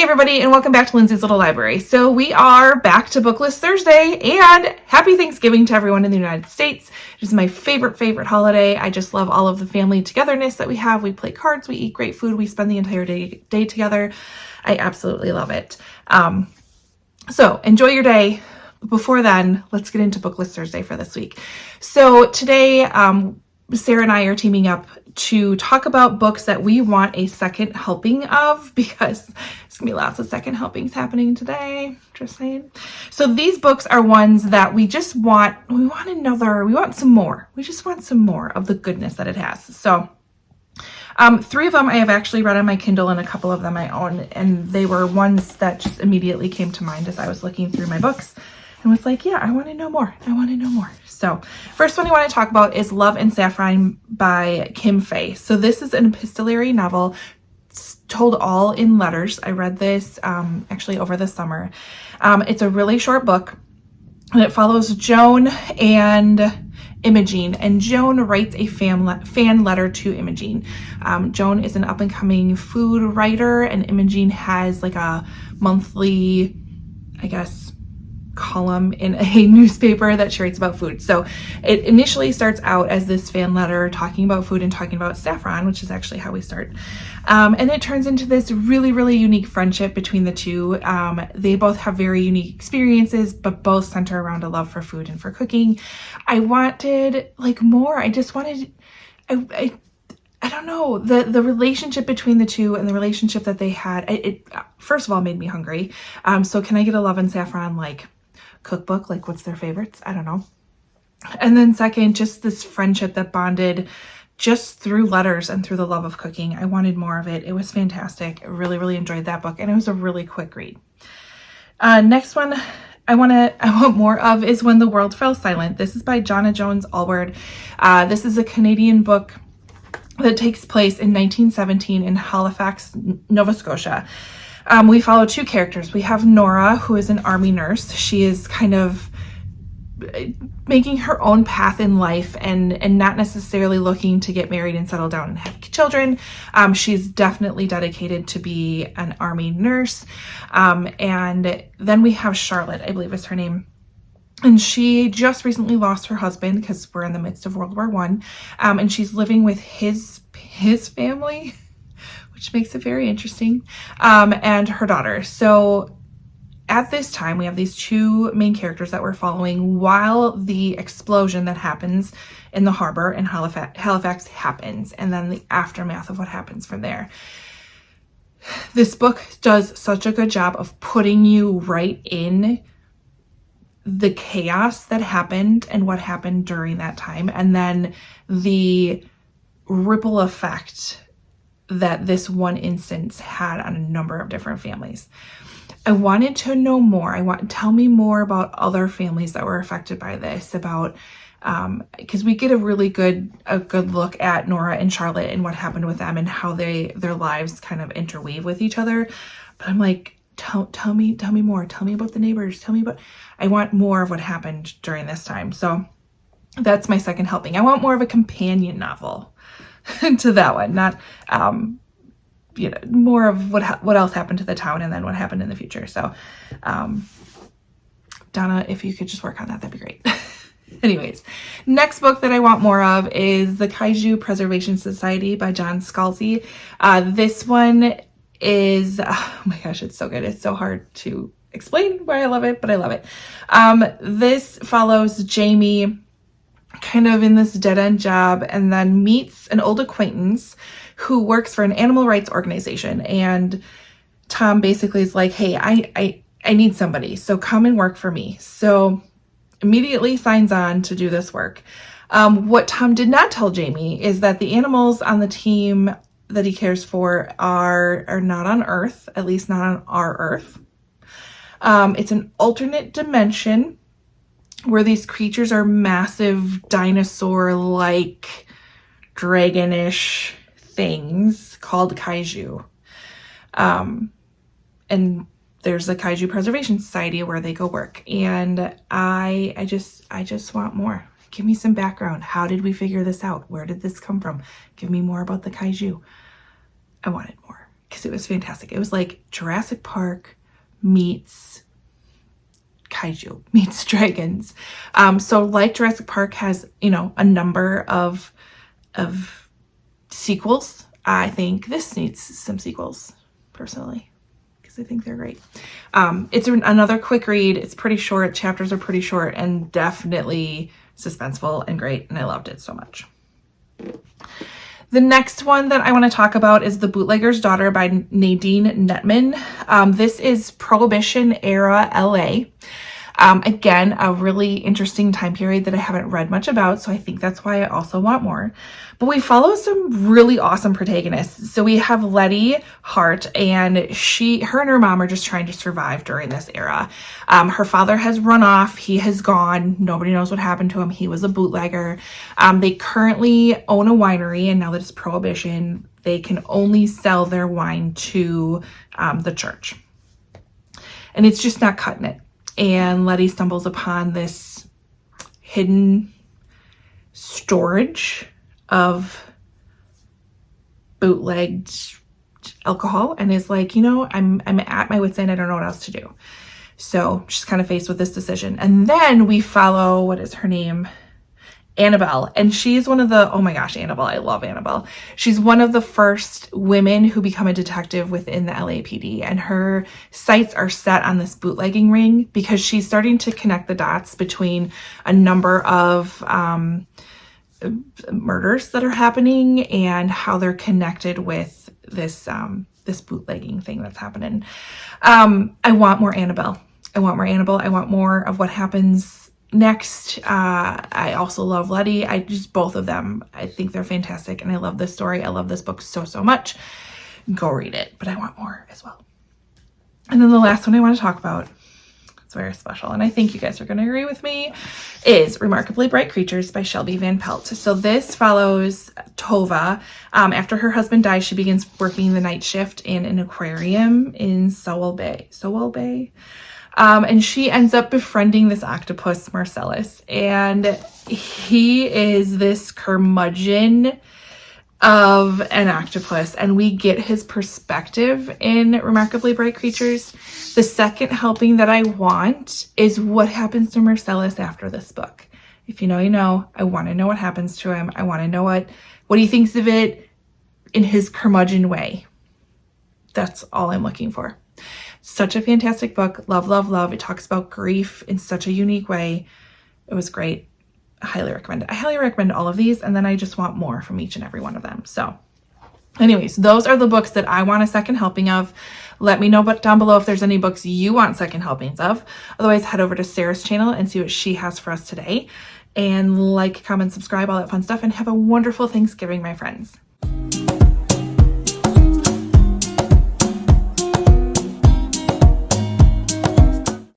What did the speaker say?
Hey everybody, and welcome back to Lindsey's Little Library. So we are back to Booklist Thursday, and happy Thanksgiving to everyone in the United States. It is my favorite holiday. I just love all of the family togetherness that we have. We play cards, we eat great food, we spend the entire day together. I absolutely love it. So enjoy your day. Before then, let's get into Booklist Thursday for this week. So today, Sarah and I are teaming up to talk about books that we want a second helping of, because there's gonna be lots of second helpings happening today, just saying. So these books are ones that we just want, we want some more. We just want some more of the goodness that it has. So 3 of them I have actually read on my Kindle, and a couple of them I own, and they were ones that just immediately came to mind as I was looking through my books and was like, yeah, I want to know more. I want to know more. So first one I want to talk about is Love and Saffron by Kim Fay. So this is an epistolary novel told all in letters. I read this actually over the summer. It's a really short book, and it follows Joan and Imogene, and Joan writes a fan letter to Imogene. Joan is an up-and-coming food writer, and Imogene has like a monthly, I guess, column in a newspaper that she writes about food. So it initially starts out as this fan letter talking about food and talking about saffron, which is actually how we start. And it turns into this really unique friendship between the two. They both have very unique experiences, but both center around a love for food and for cooking. I wanted like more. I just wanted, I don't know, the relationship between the two and the relationship that they had, it first of all made me hungry. So can I get a Love and Saffron like cookbook? Like, what's their favorites? I don't know. And then second, just this friendship that bonded just through letters and through the love of cooking. I wanted more of it. It was fantastic. I really enjoyed that book, and it was a really quick read. Next one I want more of is When the World Fell Silent. This is by Jonna Jones Allward. This is a Canadian book that takes place in 1917 in Halifax, Nova Scotia. We follow 2 characters. We have Nora, who is an army nurse. She is kind of making her own path in life and not necessarily looking to get married and settle down and have children. She's definitely dedicated to be an army nurse. And then we have Charlotte, I believe is her name. And she just recently lost her husband because we're in the midst of World War I. And she's living with his family, which makes it very interesting, and her daughter. So at this time, we have these 2 main characters that we're following while the explosion that happens in the harbor in Halifax happens, and then the aftermath of what happens from there. This book does such a good job of putting you right in the chaos that happened and what happened during that time, and then the ripple effect that this one instance had on a number of different families. I wanted to know more. Tell me more about other families that were affected by this, about because we get a good look at Nora and Charlotte and what happened with them and how their lives kind of interweave with each other. But I'm like, tell me more. Tell me about the neighbors. I want more of what happened during this time. So that's my second helping. I want more of a companion novel to that one, not more of what else happened to the town and then what happened in the future. So Donna, if you could just work on that, that'd be great. Anyways, next book that I want more of is The Kaiju Preservation Society by John Scalzi. This one is, oh my gosh, it's so good. It's so hard to explain why I love it, but I love it. This follows Jamie kind of in this dead-end job, and then meets an old acquaintance who works for an animal rights organization. And Tom basically is like, hey, I need somebody, so come and work for me. So immediately signs on to do this work. What Tom did not tell Jamie is that the animals on the team that he cares for are not on Earth, at least not on our Earth. It's an alternate dimension where these creatures are massive dinosaur-like dragonish things called Kaiju. And there's a Kaiju Preservation Society where they go work. And I just want more. Give me some background. How did we figure this out? Where did this come from? Give me more about the Kaiju. I wanted more. because it was fantastic. It was like Jurassic Park meets Kaiju meets dragons. So like Jurassic Park has, a number of sequels. I think this needs some sequels, personally, because I think they're great. It's another quick read. It's pretty short. Chapters are pretty short and definitely suspenseful and great. And I loved it so much. The next one that I want to talk about is The Bootlegger's Daughter by Nadine Netman. This is Prohibition era LA. Again, a really interesting time period that I haven't read much about, so I think that's why I also want more. But we follow some really awesome protagonists. So we have Letty Hart, and her and her mom are just trying to survive during this era. Her father has run off. He has gone. Nobody knows what happened to him. He was a bootlegger. They currently own a winery, and now that it's prohibition, they can only sell their wine to the church. And it's just not cutting it. And Letty stumbles upon this hidden storage of bootlegged alcohol and is like, I'm at my wit's end. I don't know what else to do. So she's kind of faced with this decision. And then we follow, what is her name? Annabelle. And she's one of the, oh my gosh, Annabelle. I love Annabelle. She's one of the first women who become a detective within the LAPD. And her sights are set on this bootlegging ring because she's starting to connect the dots between a number of murders that are happening and how they're connected with this bootlegging thing that's happening. I want more Annabelle. I want more of what happens next. I also love Letty. Both of them, I think they're fantastic. And I love this story. I love this book so, so much. Go read it, but I want more as well. And then the last one I want to talk about, it's very special, and I think you guys are going to agree with me, is Remarkably Bright Creatures by Shelby Van Pelt. So this follows Tova. After her husband dies, she begins working the night shift in an aquarium in Sewell Bay. And she ends up befriending this octopus, Marcellus. And he is this curmudgeon of an octopus. And we get his perspective in Remarkably Bright Creatures. The second helping that I want is what happens to Marcellus after this book. If you know, you know. I want to know what happens to him. I want to know what he thinks of it in his curmudgeon way. That's all I'm looking for. Such a fantastic book. Love, love, love. It talks about grief in such a unique way. It was great. I highly recommend it. I highly recommend all of these, and then I just want more from each and every one of them. So anyways, those are the books that I want a second helping of. Let me know down below if there's any books you want second helpings of. Otherwise, head over to Sarah's channel and see what she has for us today. And like, comment, subscribe, all that fun stuff, and have a wonderful Thanksgiving, my friends.